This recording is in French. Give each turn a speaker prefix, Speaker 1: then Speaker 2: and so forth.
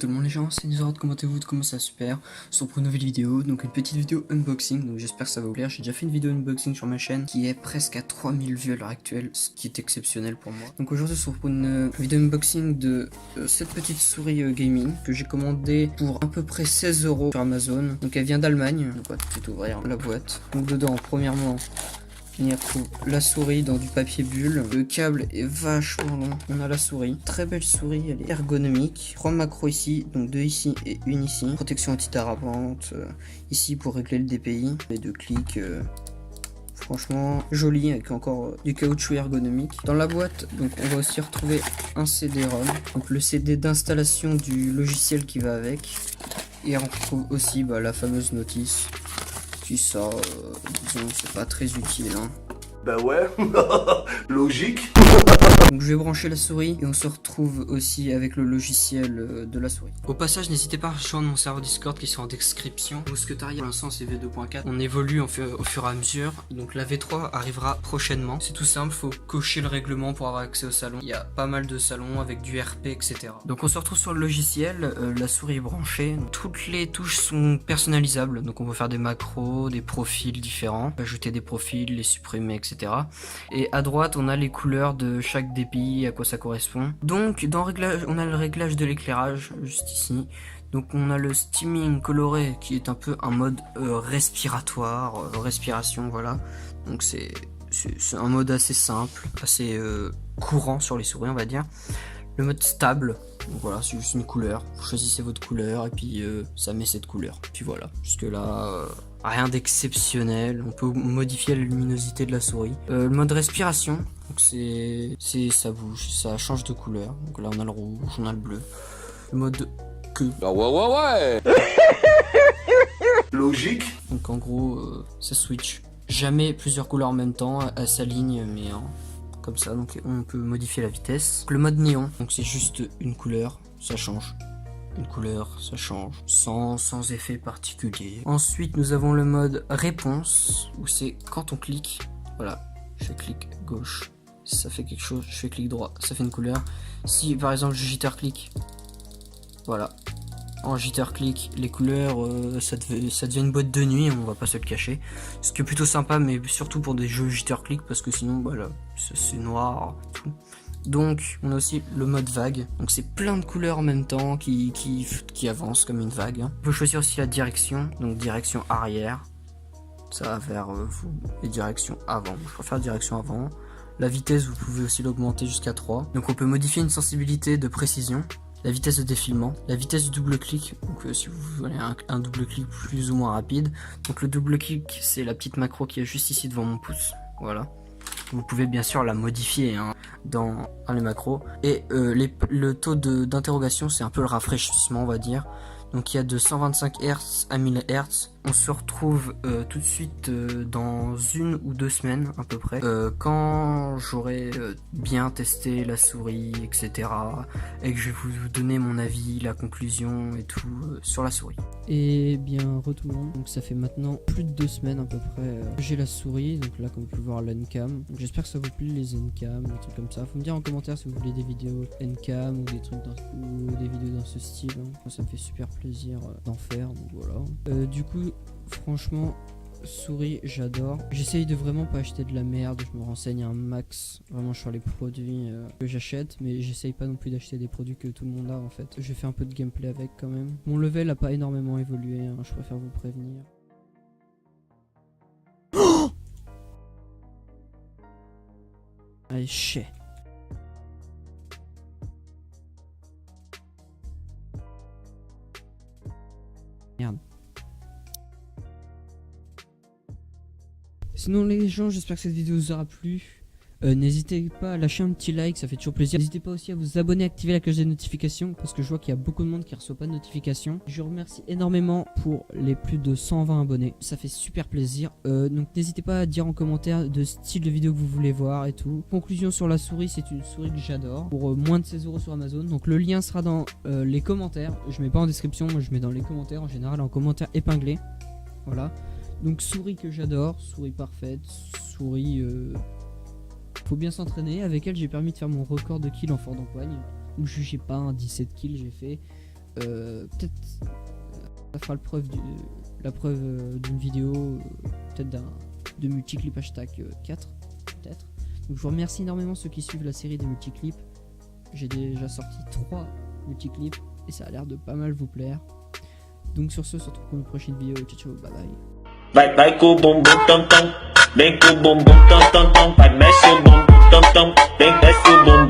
Speaker 1: Tout le monde les gens, c'est Nizorod, comment allez-vous, comment ça super. Sur pour une nouvelle vidéo, donc une petite vidéo unboxing, donc j'espère que ça va vous plaire. J'ai déjà fait une vidéo unboxing sur ma chaîne qui est presque à 3000 vues à l'heure actuelle, ce qui est exceptionnel pour moi. Donc aujourd'hui sur pour une vidéo unboxing de cette petite souris gaming que j'ai commandée pour à peu près 16 € sur Amazon. Donc elle vient d'Allemagne, donc on va tout de suite ouvrir la boîte. Donc dedans, premièrement, on y retrouve la souris dans du papier bulle. Le câble est vachement long. On a la souris. Très belle souris, elle est ergonomique. 3 macros ici, donc 2 ici et une ici. Protection anti-dérapante. Ici pour régler le DPI. Les 2 clics. Franchement joli avec encore du caoutchouc ergonomique. Dans la boîte, donc on va aussi retrouver un CD-ROM. Donc le CD d'installation du logiciel qui va avec. Et on retrouve aussi la fameuse notice. Ça, disons, c'est pas très utile, hein.
Speaker 2: Bah ouais, logique.
Speaker 1: Donc je vais brancher la souris et on se retrouve aussi avec le logiciel de la souris. Au passage, n'hésitez pas à rejoindre mon serveur Discord qui sera en description. Mousquetaria, pour l'instant c'est V2.4. On évolue au fur et à mesure. Donc la V3 arrivera prochainement. C'est tout simple, faut cocher le règlement pour avoir accès au salon. Il y a pas mal de salons avec du RP, etc. Donc on se retrouve sur le logiciel, la souris est branchée. Toutes les touches sont personnalisables. Donc on peut faire des macros, des profils différents, ajouter des profils, les supprimer, etc. Et à droite, on a les couleurs de chaque DPI, à quoi ça correspond. Donc, dans réglage, on a le réglage de l'éclairage, juste ici. Donc, on a le steaming coloré, qui est un peu un mode respiratoire, respiration, voilà. Donc, c'est un mode assez simple, assez courant sur les souris, on va dire. Le mode stable, donc voilà, c'est juste une couleur. Vous choisissez votre couleur et puis ça met cette couleur. Puis voilà, jusque là, rien d'exceptionnel. On peut modifier la luminosité de la souris. Le mode respiration, donc ça bouge, ça change de couleur. Donc là on a le rouge, on a le bleu. Le mode queue.
Speaker 2: Ah ouais. Logique.
Speaker 1: Donc en gros, ça switch. Jamais plusieurs couleurs en même temps, elle s'aligne, mais comme ça, donc on peut modifier la vitesse. Le mode néon, donc c'est juste une couleur, ça change. Une couleur, ça change, sans effet particulier. Ensuite, nous avons le mode réponse, où c'est quand on clique, voilà, je fais clic gauche, ça fait quelque chose, je fais clic droit, ça fait une couleur. Si par exemple je jitter click, voilà, en jitter click, les couleurs, ça devient une boîte de nuit, on va pas se le cacher. Ce qui est plutôt sympa, mais surtout pour des jeux jitter click, parce que sinon, voilà, c'est noir, tout. Donc, on a aussi le mode vague. Donc, c'est plein de couleurs en même temps qui avancent comme une vague. On peut choisir aussi la direction. Donc, direction arrière. Ça va vers vous. Et direction avant. Je préfère direction avant. La vitesse, vous pouvez aussi l'augmenter jusqu'à 3. Donc, on peut modifier une sensibilité de précision. La vitesse de défilement, la vitesse du double clic, donc si vous voulez un double clic plus ou moins rapide. Donc le double clic, c'est la petite macro qui est juste ici devant mon pouce, voilà. Vous pouvez bien sûr la modifier dans les macros. Et le taux d'interrogation, c'est un peu le rafraîchissement, on va dire. Donc il y a de 125 Hz à 1000 Hz. On se retrouve tout de suite dans 1 ou 2 semaines à peu près. Quand j'aurai bien testé la souris, etc. Et que je vais vous donner mon avis, la conclusion et tout sur la souris. Et bien tout le monde, donc ça fait maintenant plus de 2 semaines à peu près que j'ai la souris. Donc là comme vous pouvez voir l'Encam. Donc j'espère que ça vous plaît les Encam, des trucs comme ça. Faut me dire en commentaire si vous voulez des vidéos Encam ou des trucs ou des vidéos dans ce style. Moi, ça me fait super plaisir d'en faire, donc voilà. Du coup, franchement, souris, j'adore. J'essaye de vraiment pas acheter de la merde, je me renseigne un max vraiment sur les produits que j'achète, mais j'essaye pas non plus d'acheter des produits que tout le monde a en fait. Je fais un peu de gameplay avec quand même. Mon level a pas énormément évolué, hein, je préfère vous prévenir. Oh, allez, chais. Merde. Sinon les gens, j'espère que cette vidéo vous aura plu. N'hésitez pas à lâcher un petit like, ça fait toujours plaisir. N'hésitez pas aussi à vous abonner, activer la cloche des notifications, parce que je vois qu'il y a beaucoup de monde qui ne reçoit pas de notifications. Je vous remercie énormément pour les plus de 120 abonnés, ça fait super plaisir. Donc n'hésitez pas à dire en commentaire de style de vidéo que vous voulez voir et tout. Conclusion sur la souris, c'est une souris que j'adore, pour moins de 16 € sur Amazon. Donc le lien sera dans les commentaires, je mets pas en description, moi je mets dans les commentaires, en général en commentaire épinglé. Voilà, donc souris que j'adore, souris parfaite, souris... Faut bien s'entraîner. Avec elle, j'ai permis de faire mon record de kills en fort d'empoigne. Ne jugez pas, 17 kills j'ai fait. peut-être ça fera la preuve d'une vidéo, peut-être de multiclip hashtag 4, peut-être. Donc je vous remercie énormément ceux qui suivent la série des multiclips. J'ai déjà sorti 3 multiclips et ça a l'air de pas mal vous plaire. Donc sur ce, on se retrouve pour une prochaine vidéo. Ciao ciao, bye bye.
Speaker 3: Bye bye go boom boom tom tom, bang go boom boom tom tom tom, bye mess you boom tom tom, bang mess you boom.